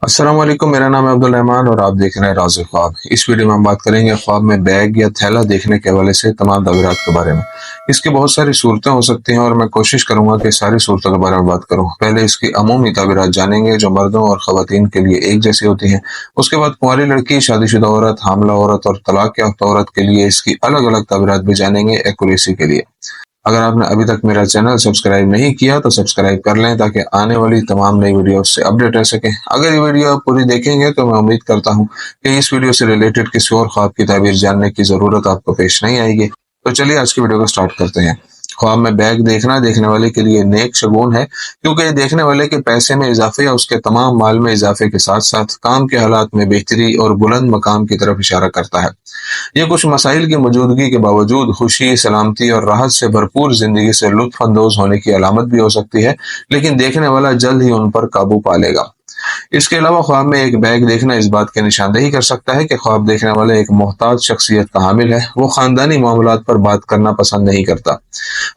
अस्सलाम वालेकुम। मेरा नाम है अब्दुल रहमान और आप देख रहे हैं राज़ ख्वाब। इस वीडियो में हम बात करेंगे ख्वाब में बैग या थैला देखने के हवाले से तमाम तबीरात के बारे में। इसकी बहुत सारी सूरतें हो सकती हैं और मैं कोशिश करूंगा कि सारी सूरतों के बारे में बात करूं। पहले इसकी अमूमी तबीरात जानेंगे जो मर्दों और ख़वातीन के लिए एक जैसी होती हैं। उसके बाद कुंवारी लड़की, शादीशुदा औरत, हामला औरत और तलाक याफ्ता औरत के लिए इसकी अलग अलग तबीरात भी जानेंगे एक्यूरेसी के लिए। अगर आपने अभी तक मेरा चैनल सब्सक्राइब नहीं किया तो सब्सक्राइब कर लें ताकि आने वाली तमाम नई वीडियो से अपडेट रह सकें। अगर ये वीडियो आप पूरी देखेंगे तो मैं उम्मीद करता हूँ कि इस वीडियो से रिलेटेड किसी और ख्वाब की ताबीर जानने की ज़रूरत आपको पेश नहीं आएगी। तो चलिए आज की वीडियो को स्टार्ट करते हैं। ख्वाब में बैग देखना देखने वाले के लिए नेक शगुन है, क्योंकि ये देखने वाले के पैसे में इजाफे या उसके तमाम माल में इजाफे के साथ साथ काम के हालात में बेहतरी और बुलंद मकाम की तरफ इशारा करता है। ये कुछ मसाइल की मौजूदगी के बावजूद खुशी, सलामती और राहत से भरपूर जिंदगी से लुत्फ अंदोज होने की अलामत भी हो सकती है, लेकिन देखने वाला जल्द ही उन पर काबू पा लेगा। इसके अलावा ख्वाब में एक बैग देखना इस बात की निशानदेही कर सकता है कि ख्वाब देखने वाला एक मोहताज शख्सियत का हामिल है। वो खानदानी मामलात पर बात करना पसंद नहीं करता।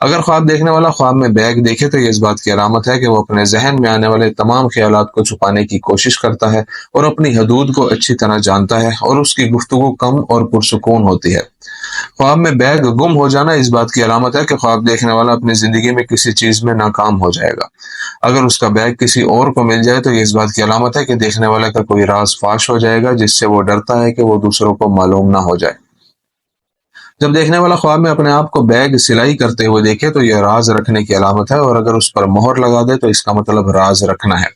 अगर ख्वाब देखने वाला ख्वाब में बैग देखे तो ये इस बात की अलामत है कि वो अपने जहन में आने वाले तमाम ख्यालात को छुपाने की कोशिश करता है और अपनी हदूद को अच्छी तरह जानता है और उसकी गुफ्तगू कम और पुरसुकून होती है। ख्वाब में बैग गुम हो जाना इस बात की अलामत है कि ख्वाब देखने वाला अपनी जिंदगी में किसी चीज में नाकाम हो जाएगा। अगर उसका बैग किसी और को मिल जाए तो ये इस बात की अलामत है कि देखने वाले का कोई राज फाश हो जाएगा जिससे वो डरता है कि वो दूसरों को मालूम ना हो जाए। जब देखने वाला ख्वाब में अपने आप को बैग सिलाई करते हुए देखे तो यह राज रखने की अलामत है, और अगर उस पर मोहर लगा दे तो इसका मतलब राज रखना है।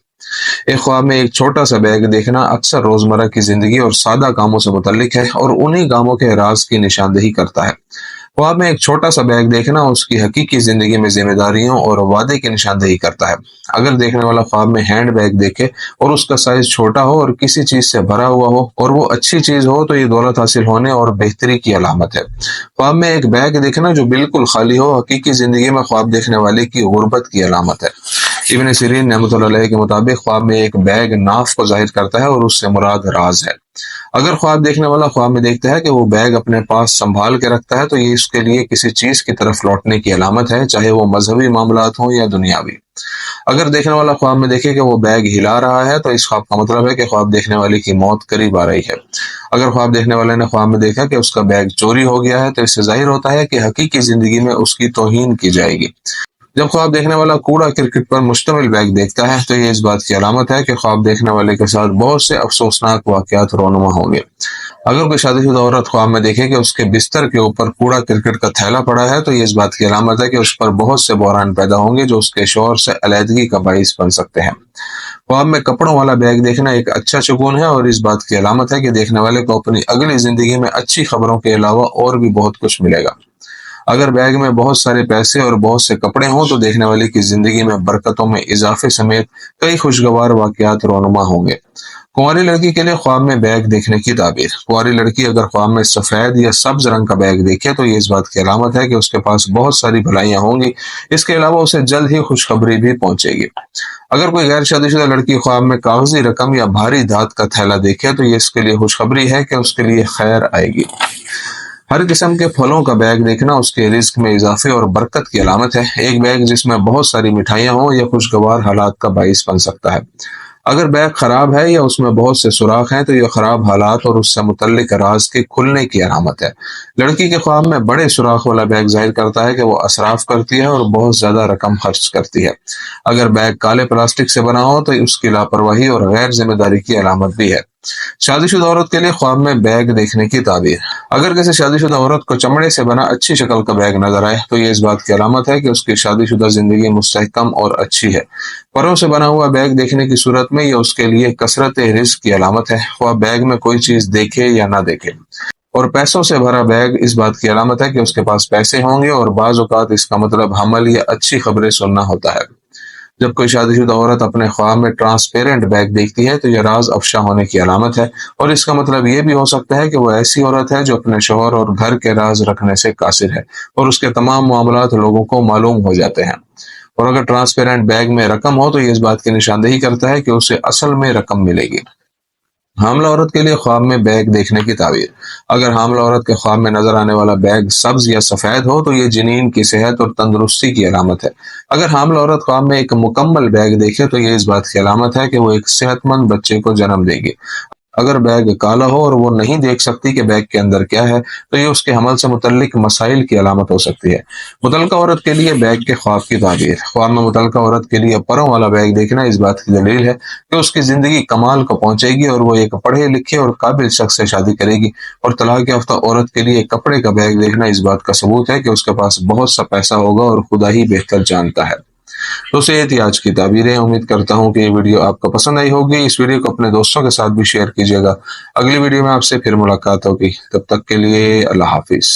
एक ख्वाब में एक छोटा सा बैग देखना अक्सर रोजमर्रा की जिंदगी और सादा कामों से मुतल्लिक है और उन्हीं कामों के राज की निशानदेही करता है। ख्वाब में एक छोटा सा बैग देखना उसकी हकीकी जिंदगी में जिम्मेदारियों और वादे की निशानदेही करता है। अगर देखने वाला ख्वाब में हैंड बैग देखे और उसका साइज छोटा हो और किसी चीज से भरा हुआ हो और वो अच्छी चीज हो तो ये दौलत हासिल होने और बेहतरी की अलामत है। ख्वाब में एक बैग देखना जो बिल्कुल खाली हो हकीकी जिंदगी में ख्वाब देखने वाले की गुर्बत की अलामत है। इब्न सीरीन नेमतुल्लाह अलैह के मुताबिक ख्वाब में एक बैग नाफ को जाहिर करता है और उससे मुराद राज है। अगर ख्वाब देखने वाला ख्वाब में देखता है कि वो बैग अपने पास संभाल के रखता है तो ये उसके लिए किसी चीज की तरफ लौटने की अलामत है, चाहे वो मजहबी मामलात हों या दुनियावी। अगर देखने वाला ख्वाब में देखे कि वो बैग हिला रहा है तो इस ख्वाब का मतलब है कि ख्वाब देखने वाले की मौत करीब आ रही है। अगर ख्वाब देखने वाले ने ख्वाब में देखा कि उसका बैग चोरी हो गया है तो इससे जाहिर होता है कि हकीकी जिंदगी में उसकी तौहीन की जाएगी। जब ख्वाब देखने वाला कूड़ा क्रिकेट पर मुश्तमिल बैग देखता है तो ये इस बात की अलामत है कि ख्वाब देखने वाले के साथ बहुत से अफसोसनाक वाकयात रोनुमा होंगे। अगर कोई शादीशुदा औरत ख्वाब में देखे कि उसके बिस्तर के ऊपर कूड़ा क्रिकेट का थैला पड़ा है तो ये इस बात की अलामत है कि उस पर बहुत से बहरान पैदा होंगे जो उसके शौहर से अलहदगी का बाइस बन सकते हैं। ख्वाब में कपड़ों वाला बैग देखना एक अच्छा सुकून है और इस बात की अलामत है कि देखने वाले को अपनी अगली जिंदगी में अच्छी खबरों के अलावा और भी बहुत कुछ मिलेगा। अगर बैग में बहुत सारे पैसे और बहुत से कपड़े हों तो देखने वाले की जिंदगी में बरकतों में इजाफे समेत कई खुशगवार वाकयात रोनुमा होंगे। कुंवारी लड़की के लिए ख्वाब में बैग देखने की ताबीर। कुंवारी लड़की अगर ख्वाब में सफेद या सब्ज रंग का बैग देखे तो ये इस बात की अलामत है कि उसके पास बहुत सारी भलाइयां होंगी। इसके अलावा उसे जल्द ही खुशखबरी भी पहुंचेगी। अगर कोई गैर शादीशुदा लड़की ख्वाब में कागजी रकम या भारी धात का थैला देखे तो ये इसके लिए खुशखबरी है कि उसके लिए खैर आएगी। हर किस्म के फलों का बैग देखना उसके रिस्क में इजाफे और बरकत की अलामत है। एक बैग जिसमें बहुत सारी मिठाइयां हों यह खुशगवार हालात का बाइस बन सकता है। अगर बैग खराब है या उसमें बहुत से सुराख हैं तो यह खराब हालात और उससे मुतल्लिक राज के खुलने की अलामत है। लड़की के ख्वाब में बड़े सुराख वाला बैग जाहिर करता है कि वो असराफ करती है और बहुत ज्यादा रकम खर्च करती है। अगर बैग काले प्लास्टिक से बना हो तो उसकी लापरवाही और गैर जिम्मेदारी की अलामत भी है। शादीशुदा औरत के लिए ख्वाब में बैग देखने की ताबीर। अगर किसी शादीशुदा औरत को चमड़े से बना अच्छी शक्ल का बैग नजर आए तो ये इस बात की अलामत है कि उसकी शादीशुदा जिंदगी मुस्तहकम और अच्छी है। फरों से बना हुआ बैग देखने की सूरत में यह उसके लिए कसरत रिज़्क़ की अलामत है, वह बैग में कोई चीज देखे या ना देखे। और पैसों से भरा बैग इस बात की अलामत है कि उसके पास पैसे होंगे और बाज़ औक़ात इसका मतलब हमल या अच्छी खबरें सुनना होता है। जब कोई शादीशुदा औरत अपने ख्वाब में ट्रांसपेरेंट बैग देखती है तो यह राज अफशा होने की अलामत है, और इसका मतलब यह भी हो सकता है कि वह ऐसी औरत है जो अपने शौहर और घर के राज रखने से कासिर है और उसके तमाम मामलात लोगों को मालूम हो जाते हैं। और अगर ट्रांसपेरेंट बैग में रकम हो तो यह इस बात की निशानदेही करता है कि उसे असल में रकम मिलेगी। حاملہ عورت کے لیے خواب میں بیگ دیکھنے کی تعبیر۔ اگر حاملہ عورت کے خواب میں نظر آنے والا بیگ سبز یا سفید ہو تو یہ جنین کی صحت اور تندرستی کی علامت ہے۔ اگر حاملہ عورت خواب میں ایک مکمل بیگ دیکھے تو یہ اس بات کی علامت ہے کہ وہ ایک صحت مند بچے کو جنم دے گی۔ اگر بیگ کالا ہو اور وہ نہیں دیکھ سکتی کہ بیگ کے اندر کیا ہے تو یہ اس کے حمل سے متعلق مسائل کی علامت ہو سکتی ہے۔ متعلقہ عورت کے لیے بیگ کے خواب کی تعبیر۔ خواب میں متعلقہ عورت کے لیے پروں والا بیگ دیکھنا اس بات کی دلیل ہے کہ اس کی زندگی کمال کو پہنچے گی اور وہ ایک پڑھے لکھے اور قابل شخص سے شادی کرے گی، اور طلاق یافتہ عورت کے لیے کپڑے کا بیگ دیکھنا اس بات کا ثبوت ہے کہ اس کے پاس بہت سا پیسہ ہوگا اور خدا ہی بہتر جانتا ہے۔ تو یہ تھی آج کی تعبیریں۔ امید کرتا ہوں کہ یہ ویڈیو آپ کو پسند آئی ہوگی۔ اس ویڈیو کو اپنے دوستوں کے ساتھ بھی شیئر کیجیے گا۔ اگلی ویڈیو میں آپ سے پھر ملاقات ہوگی، تب تک کے لیے اللہ حافظ۔